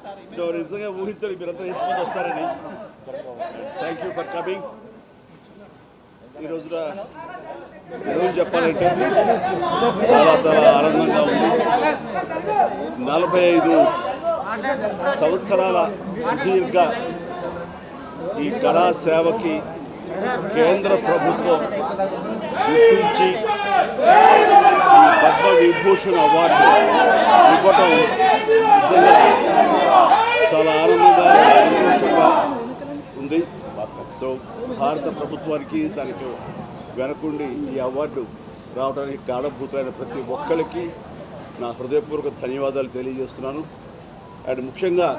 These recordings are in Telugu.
నిజంగా ఊహించాలి మీరంతా ఎంతమంది వస్తారని. Thank you for coming. ఈ రోజున నిజం చెప్పాలంటే చాలా చాలా ఆనందంగా ఉంది. 45 సంవత్సరాల సుదీర్ఘ ఈ కళా సేవకి కేంద్ర ప్రభుత్వం గుర్తించి ఈ పద్మ విభూషణ్ అవార్డు ఇవ్వటం నిజంగా చాలా ఆనందంగా సంతోషంగా ఉంది. సో భారత ప్రభుత్వానికి దానికి వెనకుండి ఈ అవార్డు రావడానికి కారణభూతులైన ప్రతి ఒక్కరికి నా హృదయపూర్వక ధన్యవాదాలు తెలియజేస్తున్నాను. అండ్ ముఖ్యంగా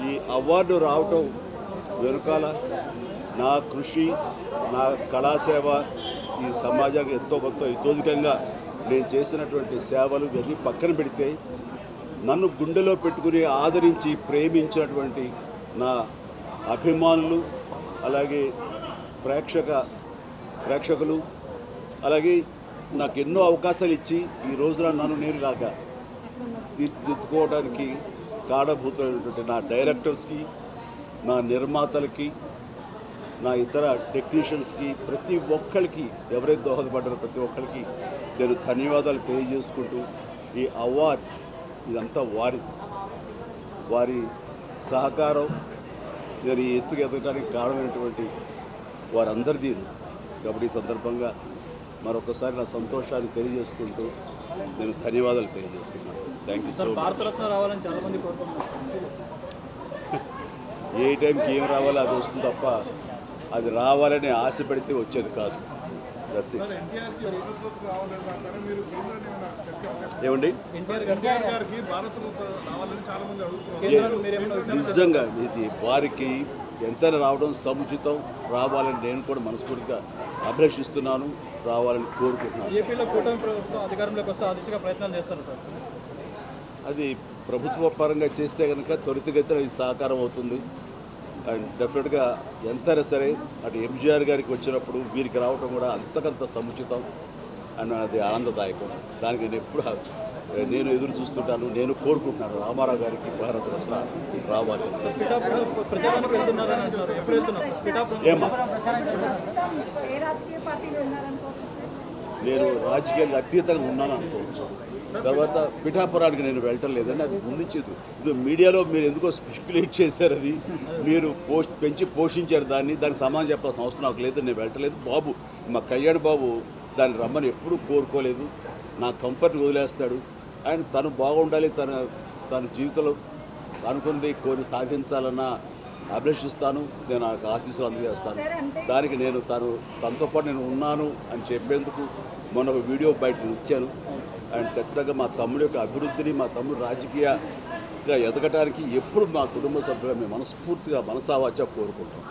ఈ అవార్డు రావటం వెనుకాల నా కృషి, నా కళాసేవ ఈ సమాజానికి ఎంతో కొంత ఇతోధికంగా నేను చేసినటువంటి సేవలు ఇవన్నీ పక్కన పెడితే నన్ను గుండెలో పెట్టుకుని ఆదరించి ప్రేమించినటువంటి నా అభిమానులు, అలాగే ప్రేక్షకులు, అలాగే నాకు ఎన్నో అవకాశాలు ఇచ్చి ఈ రోజున నన్ను నేను ఇలాగా తీర్చిదిద్దుకోవడానికి కారణభూతమైనటువంటి నా డైరెక్టర్స్కి, నా నిర్మాతలకి, నా ఇతర టెక్నీషియన్స్కి, ప్రతి ఒక్కరికి ఎవరైతే దోహదపడ్డారో ప్రతి ఒక్కరికి నేను ధన్యవాదాలు తెలియజేసుకుంటూ ఈ అవార్డ్ ఇదంతా వారి సహకారం నేను ఈ ఎత్తుకు ఎదగడానికి కారణమైనటువంటి వారందరిదీ. కాబట్టి ఈ సందర్భంగా మరొకసారి నా సంతోషాన్ని తెలియజేసుకుంటూ నేను ధన్యవాదాలు తెలియజేసుకుంటున్నాను. Thank you so much. ఏ టైంకి ఏం రావాలో అది వస్తుంది తప్ప అది రావాలని ఆశ పెడితే వచ్చేది కాదు. ఏమండి నిజంగా ఇది వారికి ఎంతైనా రావడం సముచితం, రావాలని నేను కూడా మనస్ఫూర్తిగా అభిలషిస్తున్నాను, రావాలని కోరుకుంటున్నాను. అది ప్రభుత్వ పరంగా చేస్తే కనుక త్వరితగతిన ఇది సహకారం అవుతుంది. అండ్ డెఫినెట్గా ఎంతైనా సరే అటు ఎంజీఆర్ గారికి వచ్చినప్పుడు వీరికి రావటం కూడా అంతకంత సముచితం అండ్ అది ఆనందదాయకం. దానికి నేను ఎదురు చూస్తుంటాను, నేను కోరుకుంటున్నాను రామారావు గారికి భారతరత్న రావాలి. ఏమా నేను రాజకీయాలకు అతీతంగా ఉన్నాను అనుకోవచ్చు. తర్వాత పిఠాపురానికి నేను వెళ్ళటం లేదండి, అది ముందుంచేది. ఇది మీడియాలో మీరు ఎందుకో స్పెక్యులేట్ చేశారు, అది మీరు పెంచి పోషించారు దానికి సమాధానం చెప్పాల్సిన అవసరం నాకు లేదు. నేను వెళ్ళటలేదు. బాబు మా కళ్యాణ్ బాబు దాన్ని రమ్మని ఎప్పుడూ కోరుకోలేదు. నా కంఫర్ట్ వదిలేస్తాడు. ఆయన తను బాగుండాలి, తన జీవితంలో అనుకున్నది కోరి సాధించాలన్న అభిలషిస్తాను. నేను నాకు ఆశీస్సులు అందజేస్తాను. దానికి నేను తనతో పాటు నేను ఉన్నాను అని చెప్పేందుకు మొన్న ఒక వీడియో బయట ఇచ్చాను. అండ్ ఖచ్చితంగా మా తమ్ముడి యొక్క అభివృద్ధిని, మా తమ్ముడు రాజకీయంగా ఎదగటానికి ఎప్పుడు మా కుటుంబ సభ్యులు మేము మనస్ఫూర్తిగా మనసావాచ కోరుకుంటాం.